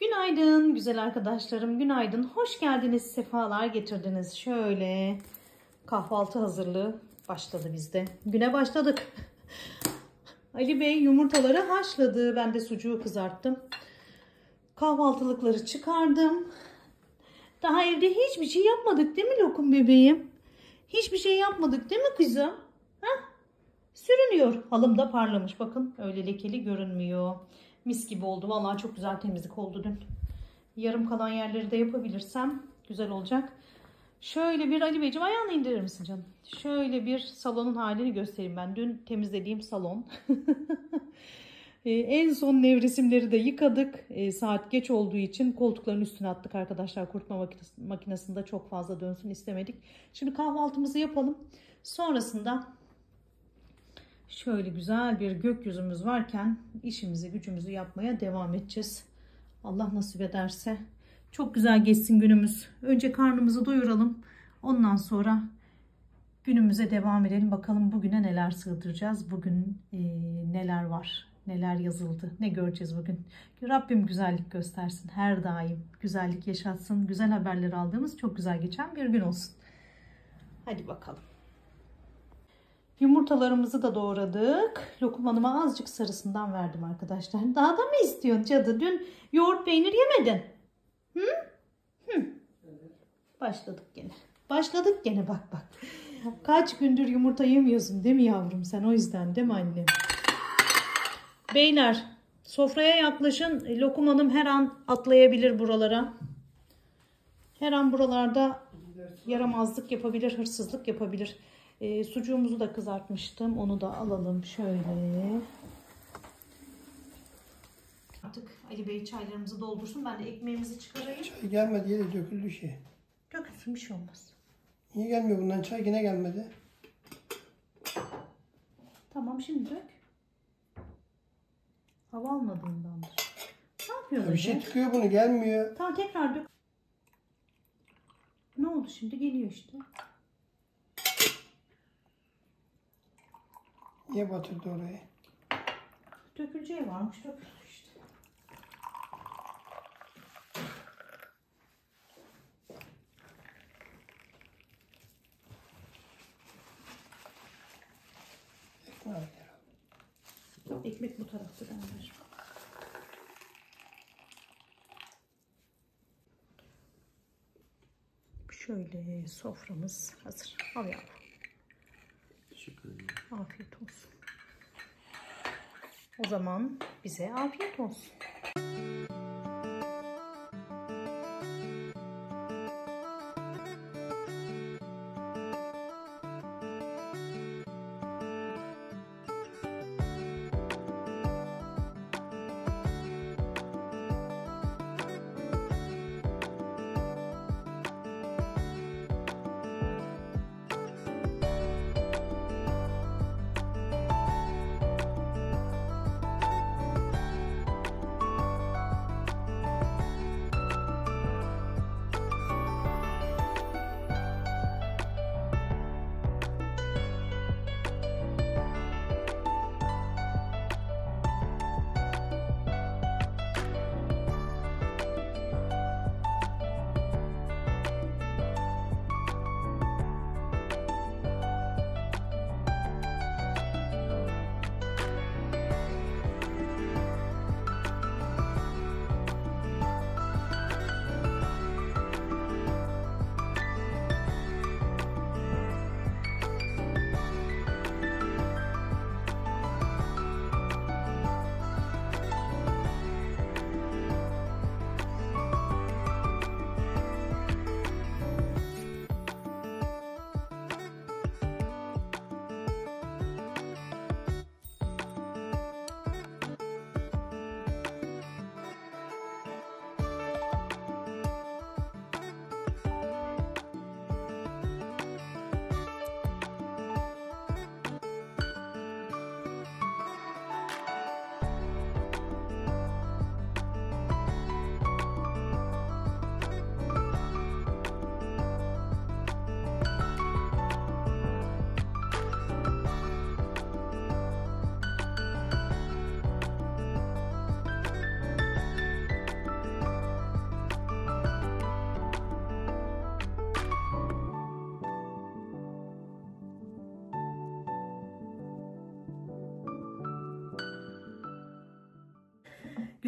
Günaydın güzel arkadaşlarım, günaydın. Hoş geldiniz, sefalar getirdiniz. Şöyle kahvaltı hazırlığı başladı bizde. Güne başladık. Ali Bey yumurtaları haşladı. Ben de sucuğu kızarttım. Kahvaltılıkları çıkardım. Daha evde hiçbir şey yapmadık değil mi Lokum bebeğim? Hiçbir şey yapmadık değil mi kızım? Heh? Sürünüyor. Halım da parlamış. Bakın öyle lekeli görünmüyor. Mis gibi oldu. Vallahi çok güzel temizlik oldu dün. Yarım kalan yerleri de yapabilirsem güzel olacak. Şöyle bir Ali Beyciğim, ayağını indirir misin canım? Şöyle bir salonun halini göstereyim ben. Dün temizlediğim salon. En son nevresimleri de yıkadık. Saat geç olduğu için koltukların üstüne attık arkadaşlar. Kurutma makinesinde çok fazla dönsün istemedik. Şimdi kahvaltımızı yapalım. Sonrasında şöyle güzel bir gökyüzümüz varken işimizi gücümüzü yapmaya devam edeceğiz. Allah nasip ederse. Çok güzel geçsin günümüz. Önce karnımızı doyuralım. Ondan sonra günümüze devam edelim. Bakalım bugüne neler sığdıracağız. Bugün neler var. Neler yazıldı. Ne göreceğiz bugün. Rabbim güzellik göstersin. Her daim güzellik yaşatsın. Güzel haberleri aldığımız çok güzel geçen bir gün olsun. Hadi bakalım. Yumurtalarımızı da doğradık. Lokum Hanım'a azıcık sarısından verdim arkadaşlar. Daha da mı istiyorsun cadı? Dün yoğurt peynir yemedin. Hı? Hı. Başladık gene. Başladık gene, bak bak. Kaç gündür yumurta yemiyorsun değil mi yavrum sen? O yüzden değil mi annem? Beyler sofraya yaklaşın. Lokum Hanım her an atlayabilir buralara. Her an buralarda yaramazlık yapabilir, hırsızlık yapabilir. Sucuğumuzu da kızartmıştım. Onu da alalım şöyle. Artık Ali Bey çaylarımızı doldursun. Ben de ekmeğimizi çıkarayım. Çay gelmedi, yine döküldü şey. Dökülsün, bir şey olmaz. Niye gelmiyor bundan çay, yine gelmedi? Tamam, şimdi dök. Hava almadığındandır. Ne yapıyorsun? Bir şey tıkıyor bunu, gelmiyor. Tamam, tekrar dök. Ne oldu şimdi? Geliyor işte. Niye batırdı orayı? Döküleceği varmış, döküldü işte. Ekmek bu tarafta denir. Şöyle soframız hazır. Al yavrum. Teşekkür ederim. Afiyet olsun. O zaman bize afiyet olsun.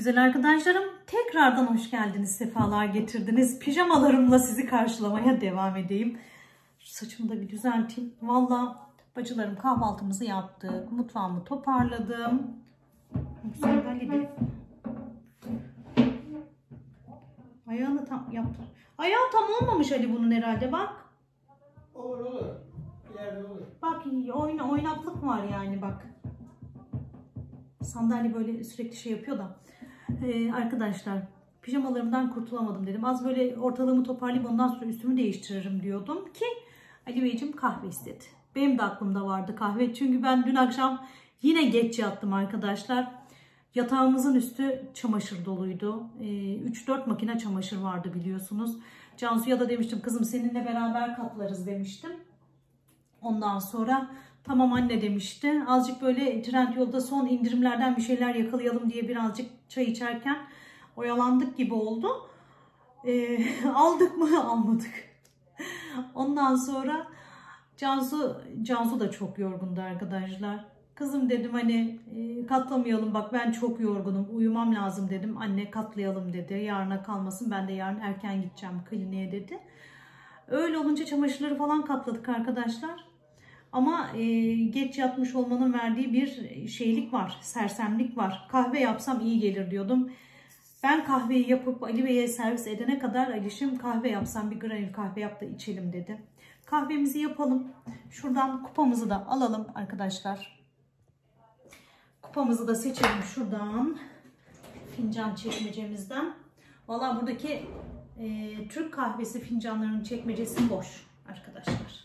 Güzel arkadaşlarım, tekrardan hoş geldiniz, sefalar getirdiniz. Pijamalarımla sizi karşılamaya devam edeyim. Şu saçımı da bir düzelteyim. Valla bacılarım kahvaltımızı yaptık, mutfağımı toparladım. Sandalye. Ayağını tam yaptım. Ayağı tam olmamış Ali bunun herhalde, bak. Olur. İleride olur. Bak oynaklık var yani, bak. Sandalye böyle sürekli şey yapıyor da. Arkadaşlar pijamalarımdan kurtulamadım dedim. Az böyle ortalığımı toparlayıp ondan sonra üstümü değiştiririm diyordum ki Ali Beyciğim kahve istedi. Benim de aklımda vardı kahve. Çünkü ben dün akşam yine geç yattım arkadaşlar. Yatağımızın üstü çamaşır doluydu. 3-4 makine çamaşır vardı biliyorsunuz. Cansu'ya da demiştim kızım seninle beraber katlarız demiştim. Ondan sonra tamam anne demişti. Azıcık böyle Trendyol'da son indirimlerden bir şeyler yakalayalım diye birazcık çay içerken oyalandık gibi oldu. Aldık mı? Almadık. Ondan sonra Cansu da çok yorgundu arkadaşlar. Kızım dedim hani katlamayalım, bak ben çok yorgunum, uyumam lazım dedim. Anne katlayalım dedi. Yarına kalmasın, ben de yarın erken gideceğim kliniğe dedi. Öyle olunca çamaşırları falan katladık arkadaşlar. Ama geç yatmış olmanın verdiği bir şeylik var, sersemlik var. Kahve yapsam iyi gelir diyordum. Ben kahveyi yapıp Ali Bey'e servis edene kadar Alişim kahve yapsam, bir granül kahve yap da içelim dedi. Kahvemizi yapalım. Şuradan kupamızı da alalım arkadaşlar. Kupamızı da seçelim şuradan. Fincan çekmecemizden. Vallahi buradaki Türk kahvesi fincanlarının çekmecesi boş arkadaşlar.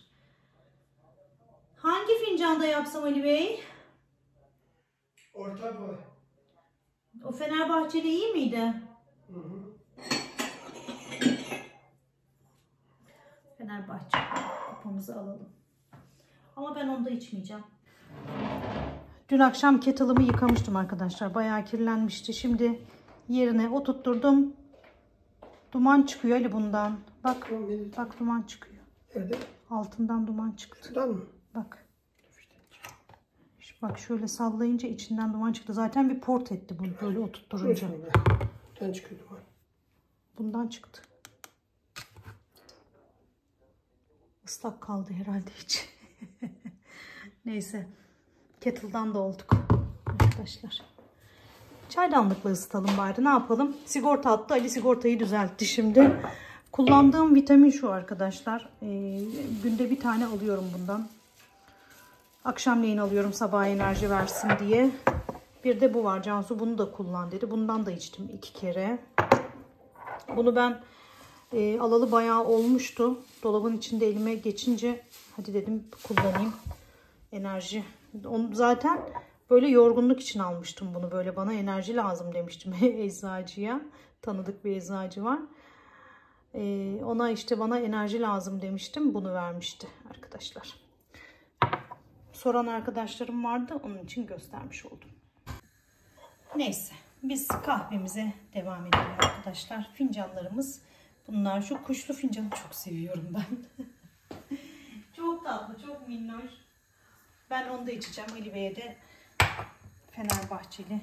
Hangi fincanda yapsam Ali Bey? Orta boy. O Fenerbahçeli iyi miydi? Hı. Fenerbahçe kupamızı alalım. Ama ben onu da içmeyeceğim. Dün akşam kettle'ımı yıkamıştım arkadaşlar. Bayağı kirlenmişti. Şimdi yerine oturtturdum. Duman çıkıyor Ali bundan. Bak, bak duman çıkıyor. Nerede? Altından duman çıktı. Şuradan mı? Bak. Bak şöyle sallayınca içinden duman çıktı. Zaten bir port etti bunu böyle oturtturunca. Buradan çıkıyor duman. Bundan çıktı. Islak kaldı herhalde hiç. Neyse. Kettle'dan da olduk arkadaşlar. Çaydanlıkla ısıtalım bari. Ne yapalım? Sigorta attı. Ali sigortayı düzeltti şimdi. Kullandığım vitamin şu arkadaşlar. Günde bir tane alıyorum bundan. Akşamleyin alıyorum sabah enerji versin diye. Bir de bu var. Cansu bunu da kullan dedi. Bundan da içtim 2 kere. Bunu ben alalı bayağı olmuştu. Dolabın içinde elime geçince hadi dedim kullanayım. Enerji. Onu zaten böyle yorgunluk için almıştım bunu. Böyle bana enerji lazım demiştim eczacıya. Tanıdık bir eczacı var. Ona işte bana enerji lazım demiştim. Bunu vermişti arkadaşlar. Soran arkadaşlarım vardı. Onun için göstermiş oldum. Neyse. Biz kahvemize devam edelim arkadaşlar. Fincanlarımız bunlar. Şu kuşlu fincanı çok seviyorum ben. Çok tatlı, çok minnoş. Ben onu da içeceğim. Ali Bey'e de Fenerbahçeli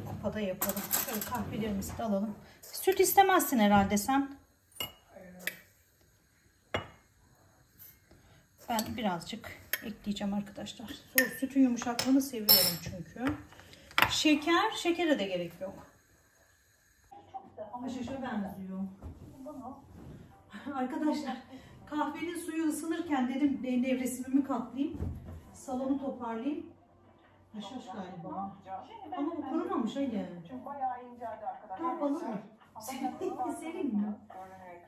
kupada yapalım. Şöyle kahvelerimizi de alalım. Süt istemezsin herhalde sen. Ben birazcık ekleyeceğim arkadaşlar. Sütün yumuşaklığını seviyorum çünkü. Şekere de gerek yok. Haşhaşa benziyor. Arkadaşlar kahvenin suyu ısınırken dedim nevresimimi katlayayım. Salonu toparlayayım. Haşhaş galiba. Ama bu kurumamış öyle. Ne yapalım? Sereyim mi?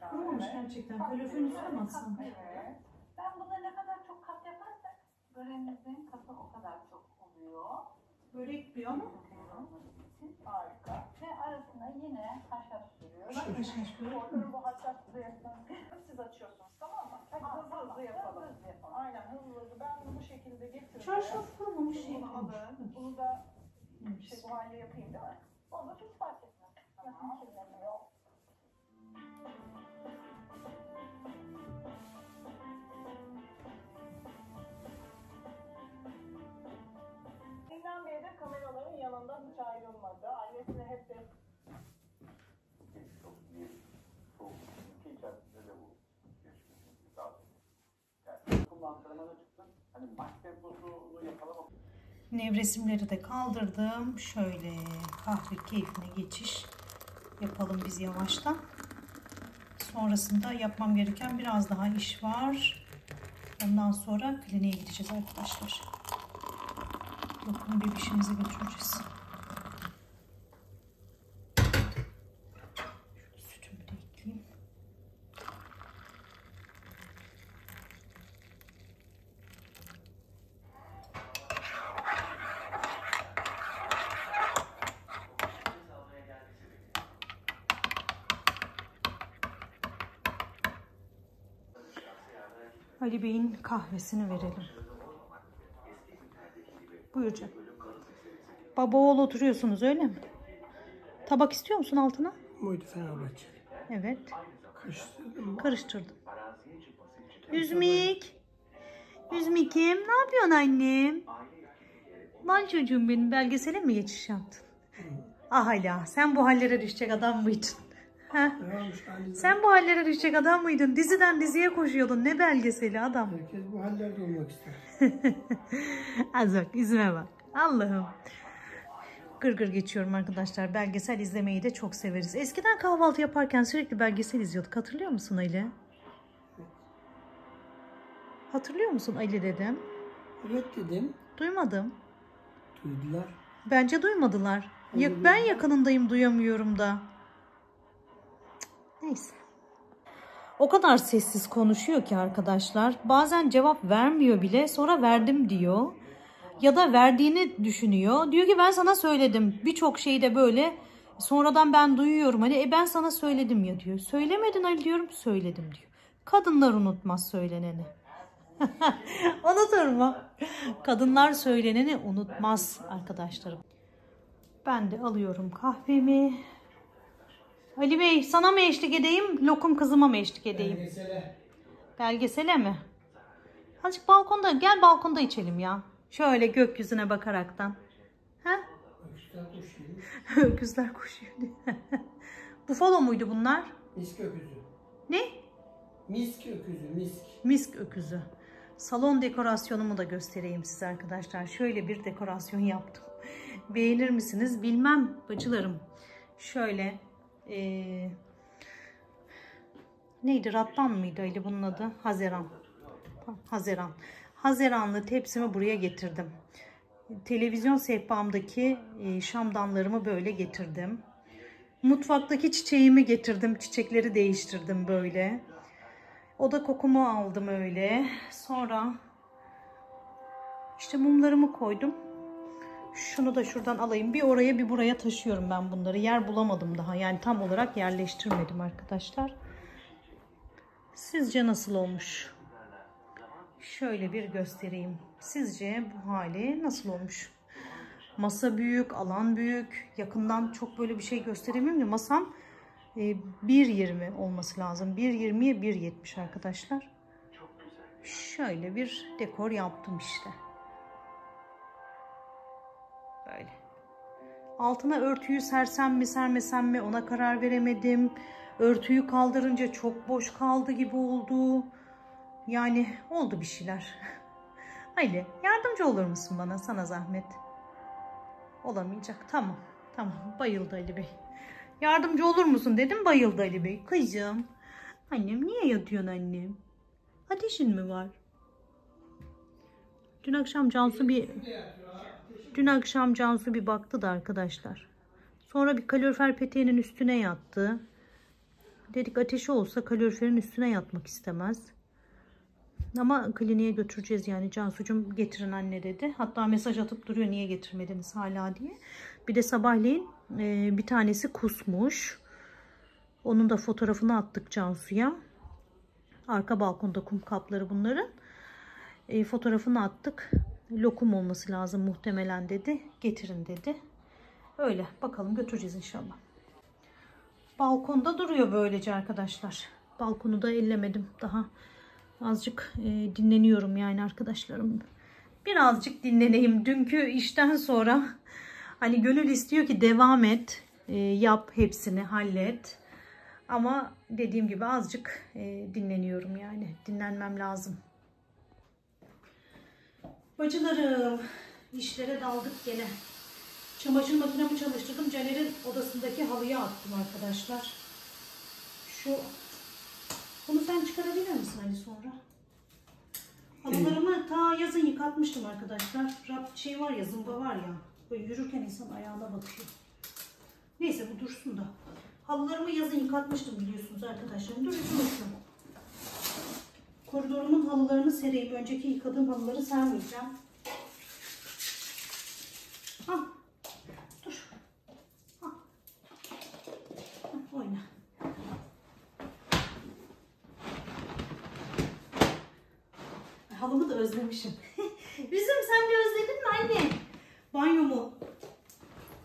Kurumamış gerçekten. Kaloriferin üstüne mi atsam? Ben buna ne kadar çok kat yaparsak böreğimizin katı o kadar çok oluyor. Börek diyor ama. Harika. Ve arasına yine haşhaş sürüyoruz. Bak haşhaş görüyor musun? Bu haşhaş sürüyorsunuz. Siz açıyorsunuz tamam mı? Hadi hızlı yapalım. Aynen hızlı. Ben bunu bu şekilde getirdim. Çarşaf kurumamış şey. Bunu da bu halde yapayım değil mi? Onu da hiç fark etmez. Nasıl kirleniyor? Beri de kameraların yanında hiç ayrılmadı. Nevresimleri de kaldırdım. Şöyle kahve keyfine geçiş yapalım biz yavaştan. Sonrasında yapmam gereken biraz daha iş var. Ondan sonra kliniğe gideceğiz arkadaşlar. Lokum bebişimizi götüreceğiz. Sütümü de ekleyeyim. Ali Bey'in kahvesini verelim. Buyur canım. Baba oğul oturuyorsunuz öyle mi? Tabak istiyor musun altına? Buydu Fenerbahçe. Evet. Karıştırdım. Karıştırdım. Üzmik. Üzmik'im ne yapıyorsun annem? Lan çocuğum benim, belgesele mi geçiş yaptın? Ah hala sen bu hallere düşecek adam mıydın? Heh. Sen bu hallere düşecek adam mıydın? Diziden diziye koşuyordun. Ne belgeseli adam? Herkes bu hallerde olmak ister. Az bak yüzüme bak. Allah'ım. Gırgır geçiyorum arkadaşlar. Belgesel izlemeyi de çok severiz. Eskiden kahvaltı yaparken sürekli belgesel izliyorduk. Hatırlıyor musun Ali? Hatırlıyor musun Ali dedim? Evet dedim. Duymadım. Duydular. Bence duymadılar. Ben yakınındayım, duyamıyorum da. Neyse. O kadar sessiz konuşuyor ki arkadaşlar. Bazen cevap vermiyor bile. Sonra verdim diyor. Ya da verdiğini düşünüyor. Diyor ki ben sana söyledim. Birçok şeyi de böyle sonradan ben duyuyorum. Hani ben sana söyledim ya diyor. Söylemedin Ali diyorum. Söyledim diyor. Kadınlar unutmaz söyleneni. Unutur mu? Kadınlar söyleneni unutmaz arkadaşlarım. Ben de alıyorum kahvemi. Ali Bey sana mı eşlik edeyim? Lokum kızıma mı eşlik edeyim? Belgesele. Belgesele mi? Azıcık balkonda, gel balkonda içelim ya. Şöyle gökyüzüne bakaraktan. Ha? Öküzler koşuyor. Öküzler koşuyor. Bufalo muydu bunlar? Misk öküzü. Ne? Misk öküzü, misk. Misk öküzü. Salon dekorasyonumu da göstereyim size arkadaşlar. Şöyle bir dekorasyon yaptım. Beğenir misiniz bilmem bacılarım. Şöyle neydi, rattan mıydı öyle bunun adı? Haziran. Haziran. Haziranlı tepsimi buraya getirdim. Televizyon sehpamdaki şamdanlarımı böyle getirdim. Mutfaktaki çiçeğimi getirdim. Çiçekleri değiştirdim böyle. Oda kokumu aldım öyle. Sonra işte mumlarımı koydum. Şunu da şuradan alayım. Bir oraya bir buraya taşıyorum ben bunları. Yer bulamadım daha. Yani tam olarak yerleştirmedim arkadaşlar. Sizce nasıl olmuş? Şöyle bir göstereyim. Sizce bu hali nasıl olmuş? Masa büyük, alan büyük. Yakından çok böyle bir şey gösteremiyorum ya. Masam 1.20 olması lazım. 1.20'ye 1.70 arkadaşlar. Şöyle bir dekor yaptım işte. Böyle. Altına örtüyü sersem mi sermesem mi ona karar veremedim. Örtüyü kaldırınca çok boş kaldı gibi oldu. Yani oldu bir şeyler. Ali yardımcı olur musun bana, sana zahmet? Olamayacak. Tamam. Tamam. Bayıldı Ali Bey. Yardımcı olur musun dedim, bayıldı Ali Bey. Kızım. Annem niye yatıyorsun annem? Ateşin mi var? Dün akşam Cansu bir baktı da arkadaşlar. Sonra bir kalorifer peteğinin üstüne yattı. Dedik ateşi olsa kaloriferin üstüne yatmak istemez. Ama kliniğe götüreceğiz yani. Cansucuğum getirin anne dedi. Hatta mesaj atıp duruyor niye getirmediniz hala diye. Bir de sabahleyin bir tanesi kusmuş. Onun da fotoğrafını attık Cansu'ya. Arka balkonda kum kapları bunların. Fotoğrafını attık. Lokum olması lazım muhtemelen dedi. Getirin dedi. Öyle bakalım, götüreceğiz inşallah. Balkonda duruyor böylece arkadaşlar. Balkonu da ellemedim daha. Azıcık dinleniyorum yani arkadaşlarım. Birazcık dinleneyim. Dünkü işten sonra hani gönül istiyor ki devam et. Yap hepsini, hallet. Ama dediğim gibi azıcık dinleniyorum yani. Dinlenmem lazım. Bacılarım, işlere daldık gene. Çamaşır makinemi çalıştırdım. Caner'in odasındaki halıya attım arkadaşlar. Bunu sen çıkarabilir misin Ali sonra? Halılarımı ta yazın yıkatmıştım arkadaşlar. Şey var ya, zımba var ya. Böyle yürürken insan ayağına bakıyor. Neyse bu dursun da. Halılarımı yazın yıkatmıştım biliyorsunuz arkadaşlar. Dursun. Koridorumun halılarını sereyim. Önceki yıkadığım halıları sermeyeceğim. Dur. Oyna. Halımı da özlemişim. Üzüm, sen de özledin mi anne? Banyomu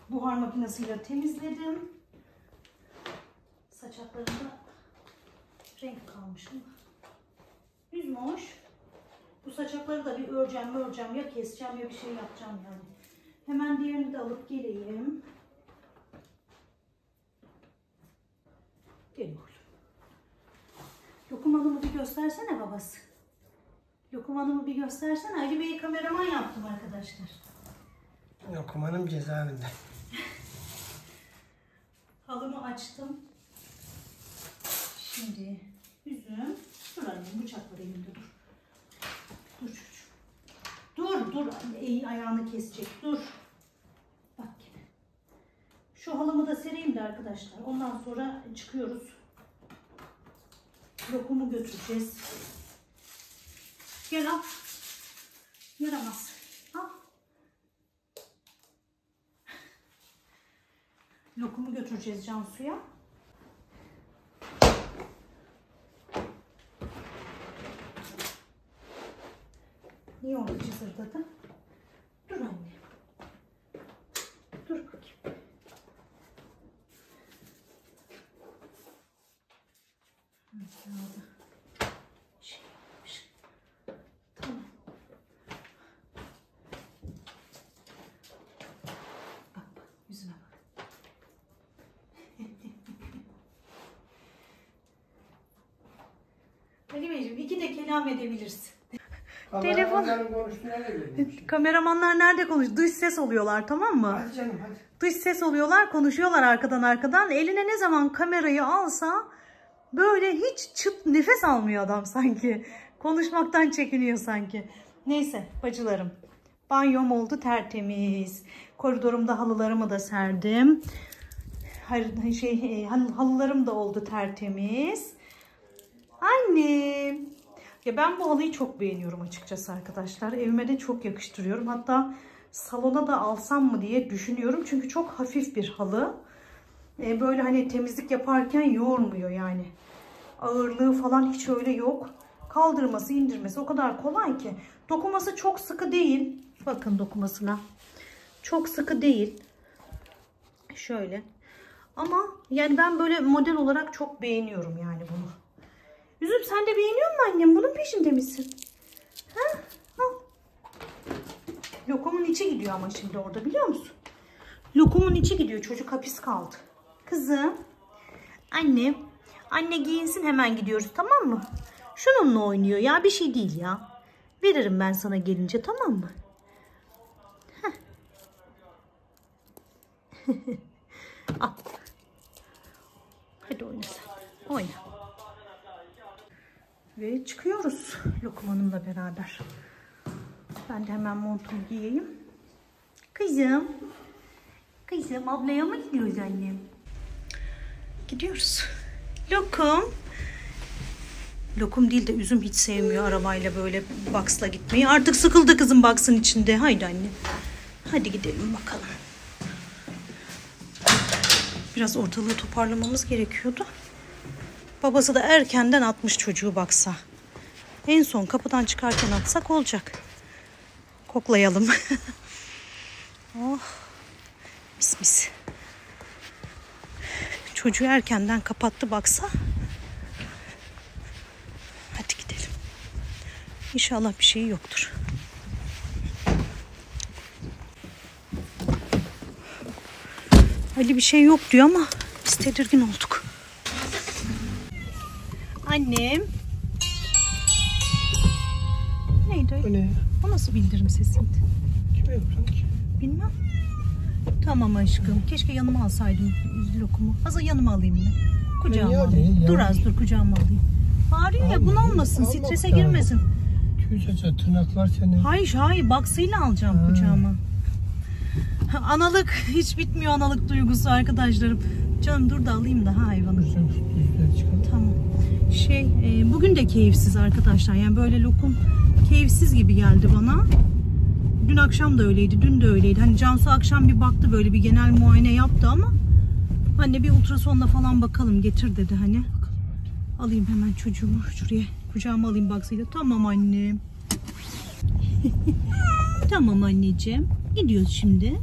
buhar makinesiyle temizledim. Saçaklarında renk kalmış mı? Üzmoş. Bu saçakları da bir öreceğim ya keseceğim ya bir şey yapacağım yani. Hemen diğerini de alıp geleyim. Gel oğlum. Lokum Hanım'ı bir göstersene babası. Lokum Hanım'ı bir göstersene. Ali Bey'i kameraman yaptım arkadaşlar. Lokum Hanım cezaevinde. Halımı açtım. Şimdi üzüm. Dur annem, bıçakları elimde dur. Dur çocuğum. Dur. Ayağını kesecek. Dur. Bak yine. Şu halımı da sereyim de arkadaşlar. Ondan sonra çıkıyoruz. Lokumu götüreceğiz. Gel al. Yaramaz. Al. Lokumu götüreceğiz Cansu'ya. Niye orada cızırdadı? Dur anne. Dur bakayım. Şey yapmış. Tamam. Bak yüzüme bak. Ali Beyciğim, 2 de kelam edebilirsin. Telefon. Kameramanlar nerede konuşuyor? Dış ses oluyorlar, tamam mı? Hadi canım hadi. Dış ses oluyorlar, konuşuyorlar arkadan. Eline ne zaman kamerayı alsa böyle hiç nefes almıyor adam sanki. Konuşmaktan çekiniyor sanki. Neyse bacılarım. Banyom oldu tertemiz. Koridorumda halılarımı da serdim. Halılarım da oldu tertemiz. Annem. Ya ben bu halıyı çok beğeniyorum açıkçası arkadaşlar. Evime de çok yakıştırıyorum. Hatta salona da alsam mı diye düşünüyorum. Çünkü çok hafif bir halı. Böyle hani temizlik yaparken yormuyor yani. Ağırlığı falan hiç öyle yok. Kaldırması, indirmesi o kadar kolay ki. Dokuması çok sıkı değil. Bakın dokumasına. Çok sıkı değil. Şöyle. Ama yani ben böyle model olarak çok beğeniyorum yani bunu. Üzüm, sen de beğeniyor musun annem? Bunun peşinde misin? Ha? Al. Lokumun içi gidiyor ama şimdi orada, biliyor musun? Lokumun içi gidiyor. Çocuk hapis kaldı. Kızım. Anne. Anne giyinsin, hemen gidiyoruz, tamam mı? Şununla oynuyor ya. Bir şey değil ya. Veririm ben sana gelince, tamam mı? Al. Hadi oyna sen. Oyna. Ve çıkıyoruz Lokum Hanım'la beraber. Ben de hemen montumu giyeyim. Kızım. Kızım, ablaya mı gidiyoruz annem? Gidiyoruz. Lokum. Lokum değil de Üzüm hiç sevmiyor arabayla böyle box'la gitmeyi. Artık sıkıldı kızım box'ın içinde. Haydi anne. Hadi gidelim bakalım. Biraz ortalığı toparlamamız gerekiyordu. Babası da erkenden atmış çocuğu box'a. En son kapıdan çıkarken atsak olacak. Koklayalım. Oh. Mis mis. Çocuğu erkenden kapattı box'a. Hadi gidelim. İnşallah bir şey yoktur. Ali bir şey yok diyor ama biz tedirgin olduk. Annem. Neydi? Bu ne? O nasıl bildirim sesiydi? Kime yaptın ki? Bilmem. Tamam aşkım. Keşke yanıma alsaydım lokumu. Hazır yanıma alayım mı? Kucağıma Ya, alayım. ya. Dur az dur kucağıma alayım. Ağrıyor ya bunalmasın. Alma Strese kucağıma. girmesin. Tüy saçar, tırnaklar senin. Hayır baksıyla alacağım kucağıma. Analık hiç bitmiyor analık duygusu arkadaşlarım. Canım dur da alayım da hayvanı. Tamam. Bugün de keyifsiz arkadaşlar. Yani böyle lokum keyifsiz gibi geldi bana. Dün akşam da öyleydi, dün de öyleydi. Hani Cansu akşam bir baktı böyle bir genel muayene yaptı ama anne bir ultrasonla falan bakalım getir dedi hani. Alayım hemen çocuğumu şuraya kucağıma alayım baksıyla. Tamam annem. Tamam anneciğim. Gidiyoruz şimdi.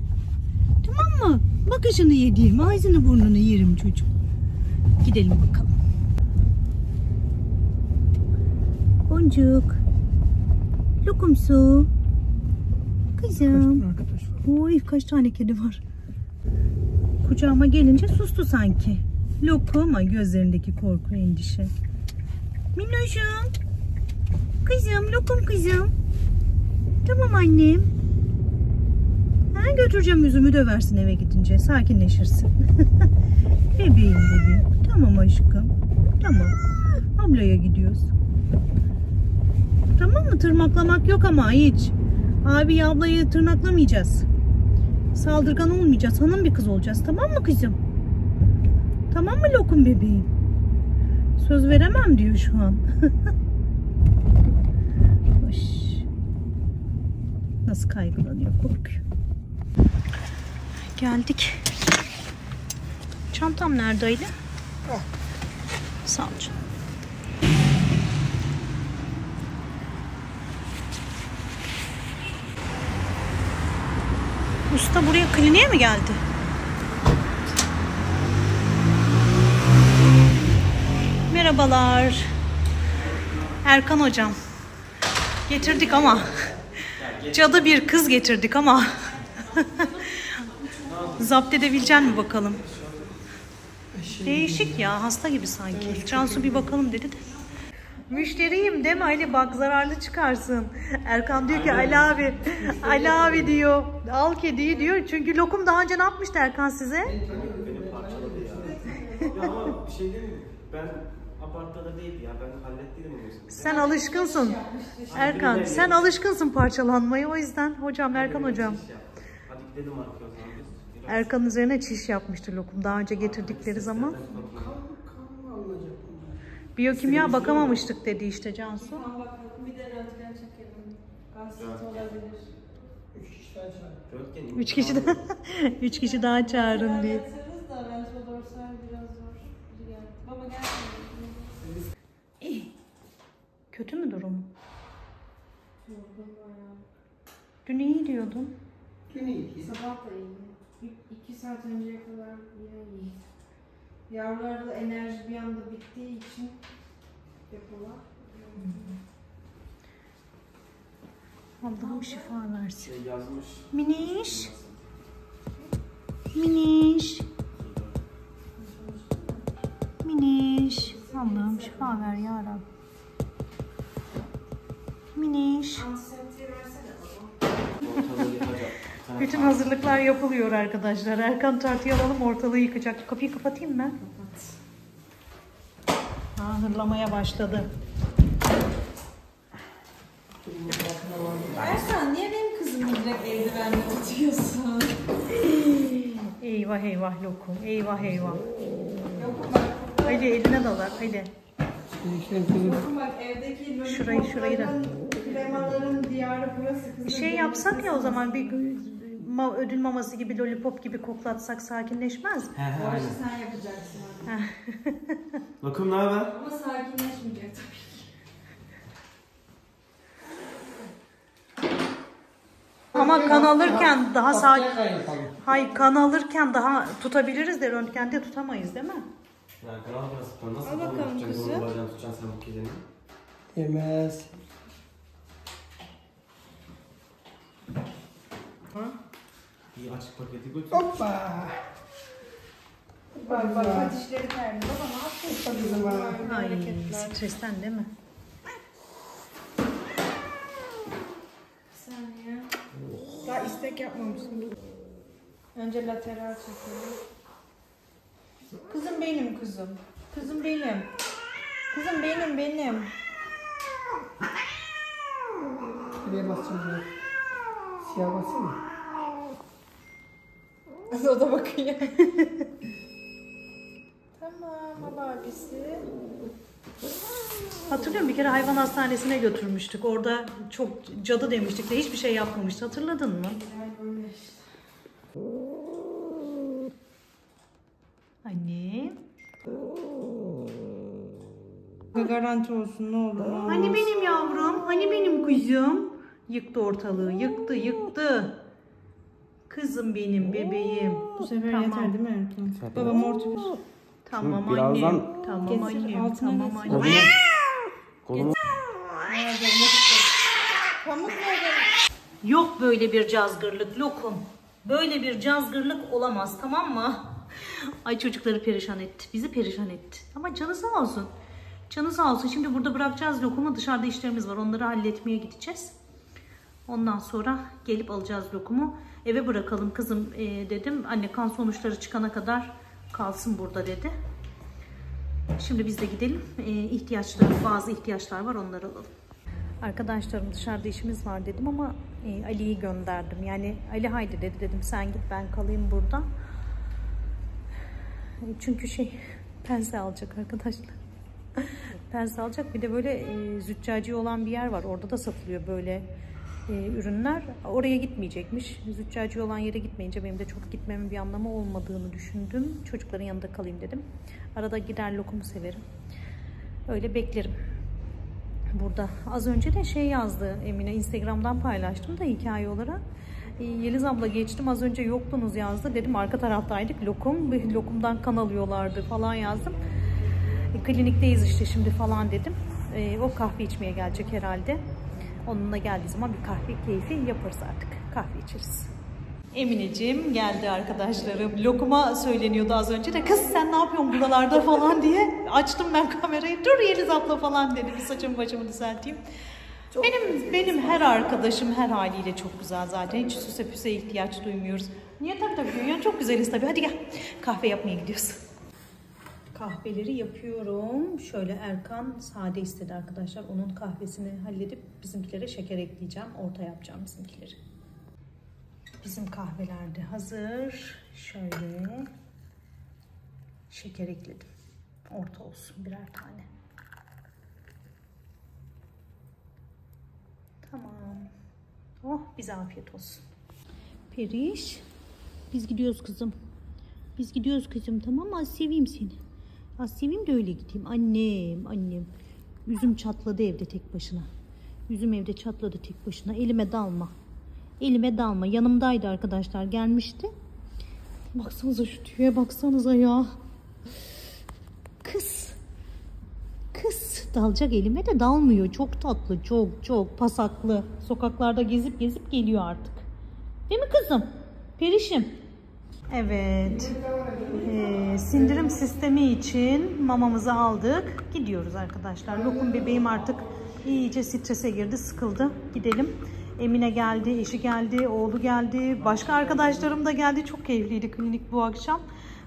Tamam mı? Bakışını yediğim, ağzını burnunu yerim çocuğum. Gidelim bakalım. Boncuk. Lokumsu. Kızım. Oy kaç tane kedi var. Kucağıma gelince sustu sanki. Lokum ama gözlerindeki korku endişe. Minnoşum. Kızım lokum kızım. Tamam annem. Götüreceğim yüzümü döversin eve gidince. Sakinleşirsin. Bebeğim. Tamam aşkım. Tamam. Ablaya gidiyoruz. Tamam mı? Tırmaklamak yok ama hiç. Abi ablayı tırnaklamayacağız. Saldırgan olmayacağız. Hanım bir kız olacağız. Tamam mı kızım? Tamam mı lokum bebeğim? Söz veremem diyor şu an. Hoş. Nasıl kaygılanıyor, korkuyor. Geldik. Çantam neredeydi? Sağ ol canım. Usta buraya kliniğe mi geldi? Merhabalar. Erkan hocam. Getirdik ama. Cadı bir kız getirdik ama. Zapt edebilecek mi bakalım? Değişik ya, hasta gibi sanki. Cansu bir bakalım dedi de. Müşteriyim deme Ali, bak zararlı çıkarsın. Erkan diyor ki Ali abi diyor, al kediyi diyor. Çünkü lokum daha önce ne yapmıştı Erkan size? Beni parçaladı ya. Ya ama bir şey değil mi? Ben apartmanda değildi ya, ben hallettiydim onu. Sen alışkınsın. Erkan, sen alışkınsın parçalanmaya, o yüzden hocam, Erkan hocam. Hadi gidelim arkaya o zaman biz. Erkan'ın üzerine çiş yapmıştı lokum daha önce getirdikleri zaman. Biyokimya bakamamıştık dedi işte Cansu. Bir de röntgen çekelim. Gastrit olabilir. 3 kişi daha çağırın diye. Yatırırız da ventrodorsal biraz zor. Baba gel. Kötü mü durum? Yorgun bayağı. Dün iyi diyordun. Sabah da iyi. 2 saat önceye kadar yine iyi. Yavrularda enerji bir anda bittiği için depolar. Allah'ım şifa versin. Yazmış. Miniş. Miniş. Miniş. Allah'ım şifa ver ya Rabbi. Miniş. Antiseptiği versene baba. Ortalığı yıkacak. Bütün hazırlıklar yapılıyor arkadaşlar. Erkan tartıyı alalım, ortalığı yıkacak. Kapıyı kapatayım mı? Kapat. Hırlamaya başladı. Ersan niye benim kızımı direkt eldivenle tutuyorsun? Eyvah eyvah lokum. Eyvah eyvah. Yok bak. Haydi eline dalar. Haydi. Bakın bak evdeki Şurayı da. kremaların diyarı burası. Bir şey yapsak ya o zaman, bir ödül maması gibi, lollipop gibi koklatsak sakinleşmez mi? Bu arada sen yapacaksın. Lokum ne haber? Ama sakinleşmeyecek tabii. Ama kan alırken daha sakin. Hayır, kan alırken daha tutabiliriz de röntgende tutamayız değil mi? Ya kanal burası. Nasıl Al bakalım tutacaksın? kızım. Bunu bacağını tutacaksın sen bu kedini. Yemez. İyi açık paketi götür. Hoppa. Bak ateşleri terli. Baba ne yapıyorsun? Ay stresten değil mi? Tek yapmamışsın. Önce lateral çekelim. Kızım benim kızım. Kızım benim. Kızım benim. Nereye basacağız ya? Siyah basayım mı? O da bakıyor. Tamam abisi. Hatırlıyorum, bir kere hayvan hastanesine götürmüştük. Orada çok cadı demiştik de hiçbir şey yapmamıştı. Hatırladın mı? Anne. Garanti olsun ne olur. Hani benim yavrum, hani benim kuzum. Yıktı ortalığı, yıktı. Kızım benim, bebeğim. Bu sefer Tamam. yeter değil mi Erkan? Babam orta bir. Tamam Şimdi birazdan- annem. Tamam Getir, annem. altına Tamam getir. annem. Kolumu Pamuk nerede? Yok böyle bir cazgırlık Lokum. Böyle bir cazgırlık olamaz, tamam mı? Ay çocukları perişan etti. Bizi perişan etti. Ama canı sağ olsun. Canı sağ olsun. Şimdi burada bırakacağız Lokum'u. Dışarıda işlerimiz var. Onları halletmeye gideceğiz. Ondan sonra gelip alacağız Lokum'u. Eve bırakalım kızım dedim. Anne kan sonuçları çıkana kadar kalsın burada dedi. Şimdi biz de gidelim. Bazı ihtiyaçlar var, onları alalım. Arkadaşlarım dışarıda işimiz var dedim ama Ali'yi gönderdim. Yani Ali haydi dedi, dedim sen git ben kalayım burada. Çünkü pense alacak arkadaşlar. Pense alacak. Bir de böyle züccaci olan bir yer var. Orada da satılıyor böyle ürünler. Oraya gitmeyecekmiş. Züccaci olan yere gitmeyince benim de çok gitmemin bir anlamı olmadığını düşündüm. Çocukların yanında kalayım dedim. Arada gider Lokumu severim. Öyle beklerim. Burada. Az önce de yazdı Emine. Instagram'dan paylaştım da hikaye olarak. Yeliz abla geçtim. Az önce yoktunuz yazdı. Dedim arka taraftaydık. Lokumdan kan alıyorlardı falan yazdım. Klinikteyiz işte şimdi falan dedim. O kahve içmeye gelecek herhalde. Onunla geldiği zaman bir kahve keyfi yaparız artık. Kahve içeriz. Emineciğim geldi arkadaşlarım. Lokuma söyleniyordu az önce de. Kız sen ne yapıyorsun buralarda falan diye. Açtım ben kamerayı. Dur Yeliz abla falan dedi. Bir saçımı başımı düzelteyim. Benim her arkadaşım her haliyle çok güzel zaten. Hiç süse püse ihtiyaç duymuyoruz. Niye tabii ya çok güzeliz tabii. Hadi gel kahve yapmaya gidiyoruz. Kahveleri yapıyorum. Şöyle Erkan sade istedi arkadaşlar. Onun kahvesini halledip bizimkilere şeker ekleyeceğim. Orta yapacağım bizimkileri. Bizim kahveler de hazır. Şöyle şeker ekledim. Orta olsun birer tane. Tamam. Oh bize afiyet olsun. Periş. Biz gidiyoruz kızım. Biz gidiyoruz kızım, tamam mı? Az seveyim seni. Az seveyim de öyle gideyim. Annem. Üzüm çatladı evde tek başına. Üzüm evde çatladı tek başına. Elime dalma. Yanımdaydı arkadaşlar. Gelmişti. Baksanıza şu tüye baksanıza ya. Kız. Dalacak elime de dalmıyor. Çok tatlı. Çok pasaklı. Sokaklarda gezip geliyor artık. Değil mi kızım? Perişim. Evet. Sindirim sistemi için mamamızı aldık. Gidiyoruz arkadaşlar. Lokum bebeğim artık iyice strese girdi. Sıkıldı. Gidelim. Emine geldi, eşi geldi, oğlu geldi. Başka arkadaşlarım da geldi. Çok keyifliydi klinik bu akşam.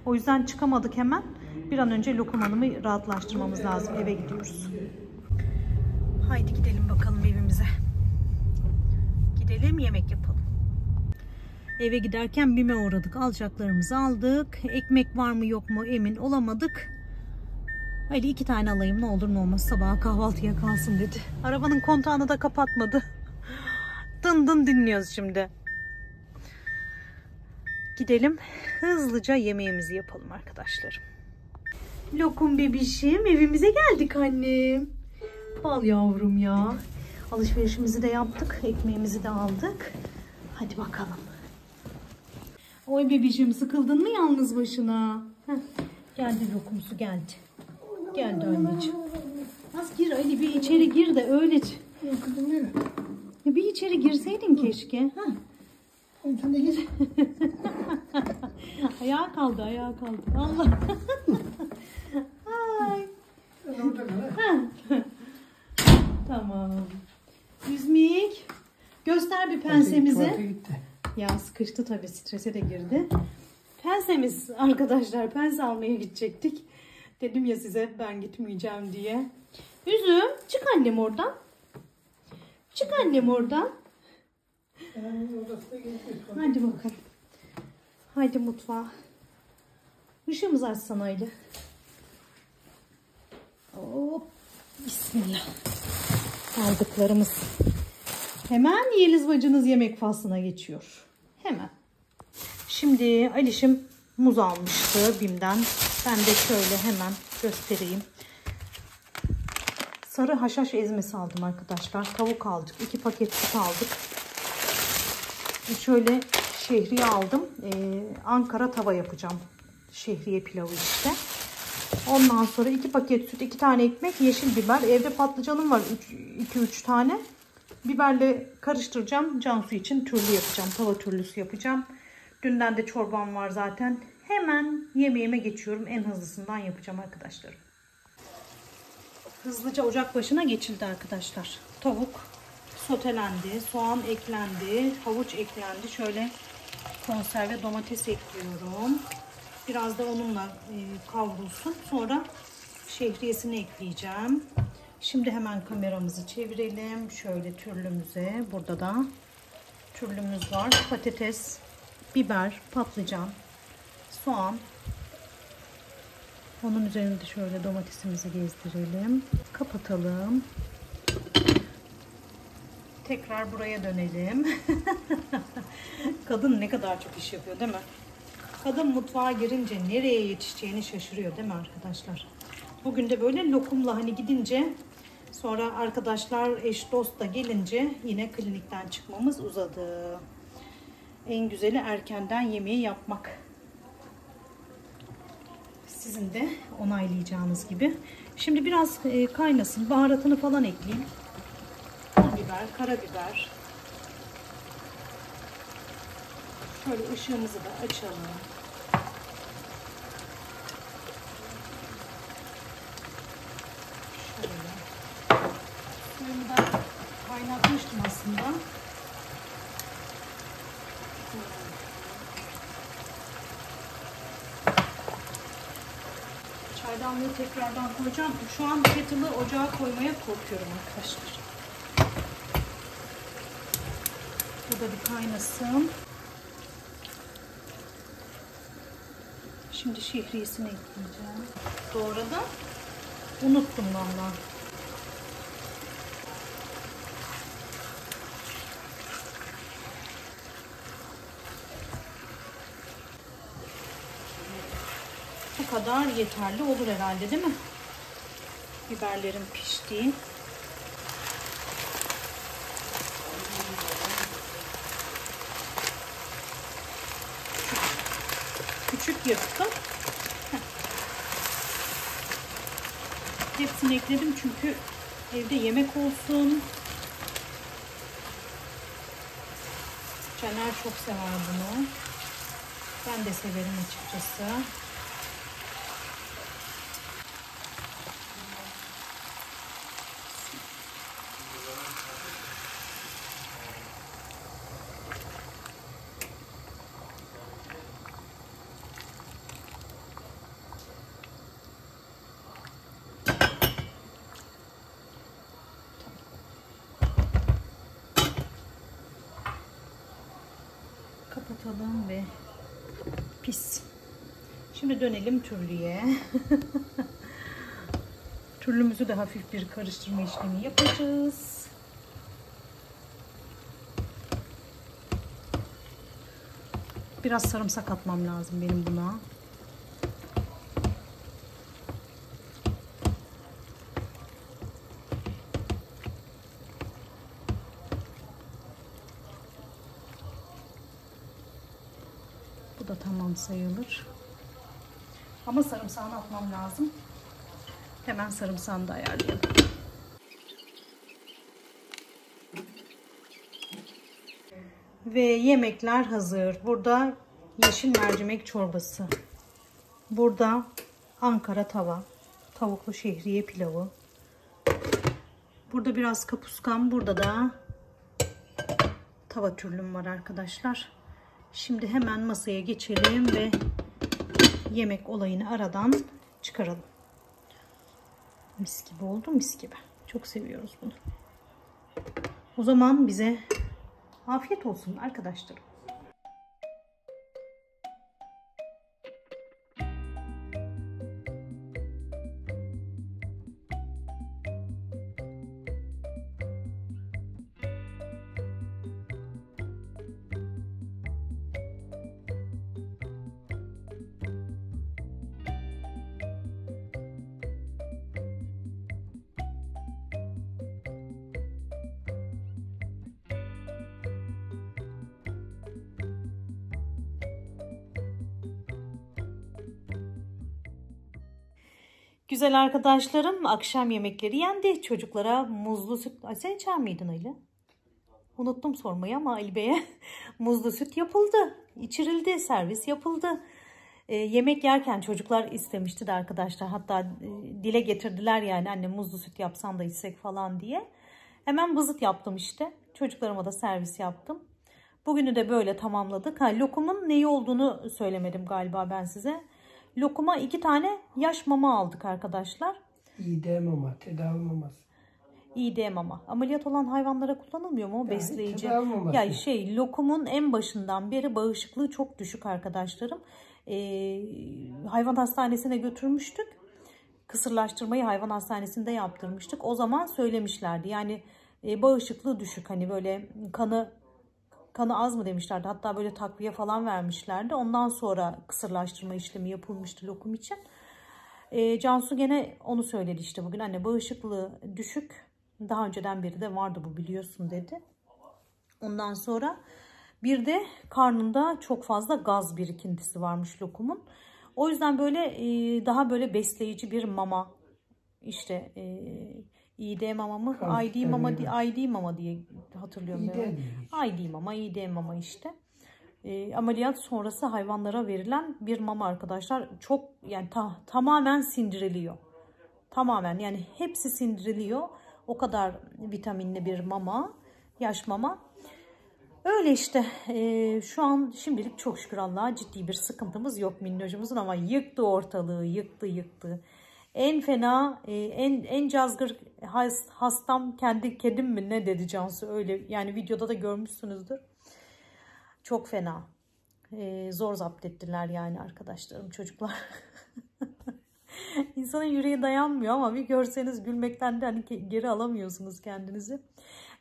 O yüzden çıkamadık hemen. Bir an önce Lokum Hanım'ı rahatlaştırmamız lazım. Eve gidiyoruz. Haydi gidelim bakalım evimize. Gidelim yemek yapalım. Eve giderken BİM'e uğradık. Alacaklarımızı aldık. Ekmek var mı yok mu emin olamadık. Haydi 2 tane alayım ne olur ne olmaz. Sabaha kahvaltıya kalsın dedi. Arabanın kontağını da kapatmadı. Dın dinliyoruz şimdi. Gidelim hızlıca yemeğimizi yapalım arkadaşlarım. Lokum bebişim evimize geldik annem. Bal yavrum ya. Alışverişimizi de yaptık. Ekmeğimizi de aldık. Hadi bakalım. Oy bebişim sıkıldın mı yalnız başına? Heh, geldi lokumsu geldi. Geldi anneciğim. Az gir Ali bir içeri gir de öyle. Kızım nereye? Bir içeri girseydin keşke. Heh. Sen de gir. Ayağa kaldı. Allah. Ay. Orada kal. Tamam. Yüzmik. Göster bir pensemizi. Gitti. Ya sıkıştı tabii, strese de girdi. Pensemiz arkadaşlar, pense almaya gidecektik. Dedim ya size ben gitmeyeceğim diye. Üzüm çık annem oradan. Çık annem oradan. Hadi bakalım. Haydi mutfağa. Işığımızı açsana Ali. Hop. Bismillah. Aldıklarımız. Hemen Yeliz bacınız yemek faslına geçiyor. Hemen. Şimdi Alişim muz almıştı BİM'den. Ben de şöyle hemen göstereyim. Sarı haşhaş ezmesi aldım arkadaşlar. Tavuk aldık. 2 paket süt aldık. Şöyle şehriye aldım. Ankara tava yapacağım. Şehriye pilavı işte. Ondan sonra 2 paket süt, 2 tane ekmek, yeşil biber. Evde patlıcanım var 2-3 tane. Biberle karıştıracağım. Cansu için türlü yapacağım. Tava türlüsü yapacağım. Dünden de çorbam var zaten. Hemen yemeğime geçiyorum. En hızlısından yapacağım arkadaşlar. Hızlıca ocak başına geçildi arkadaşlar. Tavuk sotelendi. Soğan eklendi. Havuç eklendi. Şöyle konserve domates ekliyorum. Biraz da onunla kavrulsun. Sonra şehriyesini ekleyeceğim. Şimdi hemen kameramızı çevirelim. Şöyle türlümüze. Burada da türlümüz var. Patates, biber, patlıcan, soğan. Onun üzerinde şöyle domatesimizi gezdirelim. Kapatalım. Tekrar buraya dönelim. Kadın ne kadar çok iş yapıyor değil mi? Kadın mutfağa girince nereye yetişeceğini şaşırıyor değil mi arkadaşlar? Bugün de böyle lokumla hani gidince, sonra arkadaşlar eş dost da gelince yine klinikten çıkmamız uzadı. En güzeli erkenden yemeği yapmak. Sizin de onaylayacağınız gibi. Şimdi biraz kaynasın. Baharatını falan ekleyeyim. Pul biber, karabiber. Şöyle ışığımızı da açalım. Şöyle. Suyumu da kaynatmıştım aslında. Çaydanlığı tekrardan koyacağım. Şu an kettle'ı ocağa koymaya korkuyorum arkadaşlar. Bu da bir kaynasın. Şimdi şehriyesini ekleyeceğim. Doğradım. Unuttum vallahi. Bu kadar yeterli olur herhalde değil mi? Biberlerim pişti. Küçük yırttım. Hepsini ekledim çünkü evde yemek olsun. Caner çok sever bunu. Ben de severim açıkçası. Kapatalım ve pis. Şimdi dönelim türlüye. Türlümüzü de hafif bir karıştırma işlemi yapacağız. Biraz sarımsak atmam lazım benim buna. Bu da tamam sayılır. Ama sarımsağını atmam lazım. Hemen sarımsağını da ayarlayalım. Ve yemekler hazır. Burada yeşil mercimek çorbası. Burada Ankara tava. Tavuklu şehriye pilavı. Burada biraz kapuskam. Burada da tava türlüm var arkadaşlar. Şimdi hemen masaya geçelim ve yemek olayını aradan çıkaralım. Mis gibi oldu, mis gibi. Çok seviyoruz bunu. O zaman bize afiyet olsun arkadaşlarım. Güzel arkadaşlarım, akşam yemekleri yendi. Çocuklara muzlu süt... Ay, sen içer miydin Ali? Unuttum sormayı ama Ali Bey'e muzlu süt yapıldı. İçirildi, servis yapıldı. Yemek yerken çocuklar istemişti de arkadaşlar. Hatta dile getirdiler yani, anne muzlu süt yapsan da içsek falan diye. Hemen bızıt yaptım işte. Çocuklarıma da servis yaptım. Bugünü de böyle tamamladık. Lokumun neyi olduğunu söylemedim galiba ben size. Lokuma 2 tane yaş mama aldık arkadaşlar. İğde mama, tedavi maması. İğde mama. Ameliyat olan hayvanlara kullanılmıyor mu o besleyici? Tedavi maması. Ya lokumun en başından beri bağışıklığı çok düşük arkadaşlarım. Hayvan hastanesine götürmüştük. Kısırlaştırmayı hayvan hastanesinde yaptırmıştık. O zaman söylemişlerdi. Yani bağışıklığı düşük. Hani böyle kanı az mı demişlerdi. Hatta böyle takviye falan vermişlerdi. Ondan sonra kısırlaştırma işlemi yapılmıştı lokum için. Cansu gene onu söyledi işte bugün. Anne bağışıklığı düşük. Daha önceden beri de vardı bu, biliyorsun dedi. Ondan sonra bir de karnında çok fazla gaz birikintisi varmış lokumun. O yüzden böyle daha böyle besleyici bir mama. İşte İğde mama mı? ID mama, ID mama diye hatırlıyorum ben. ID mama işte. Ameliyat sonrası hayvanlara verilen bir mama arkadaşlar. Çok yani tamamen sindiriliyor. Tamamen yani hepsi sindiriliyor. O kadar vitaminli bir mama. Yaş mama. Öyle işte. Şu an şimdilik çok şükür Allah'a ciddi bir sıkıntımız yok minnocumuzun, ama yıktı ortalığı. Yıktı. En fena, en cazgır hastam kendi kedim mi ne dedi Cansu, öyle yani videoda da görmüşsünüzdür. Çok fena. Zor zapt ettiler yani arkadaşlarım, çocuklar. İnsanın yüreği dayanmıyor ama bir görseniz gülmekten de hani geri alamıyorsunuz kendinizi.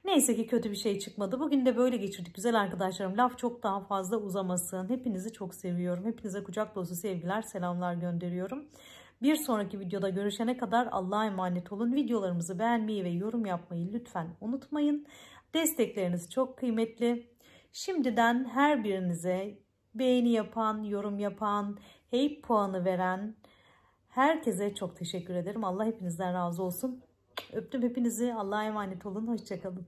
Neyse ki kötü bir şey çıkmadı. Bugün de böyle geçirdik güzel arkadaşlarım. Laf çok daha fazla uzamasın. Hepinizi çok seviyorum. Hepinize kucak dolusu sevgiler, selamlar gönderiyorum. Bir sonraki videoda görüşene kadar Allah'a emanet olun. Videolarımızı beğenmeyi ve yorum yapmayı lütfen unutmayın. Destekleriniz çok kıymetli. Şimdiden her birinize beğeni yapan, yorum yapan, heyp puanı veren herkese çok teşekkür ederim. Allah hepinizden razı olsun. Öptüm hepinizi. Allah'a emanet olun. Hoşça kalın.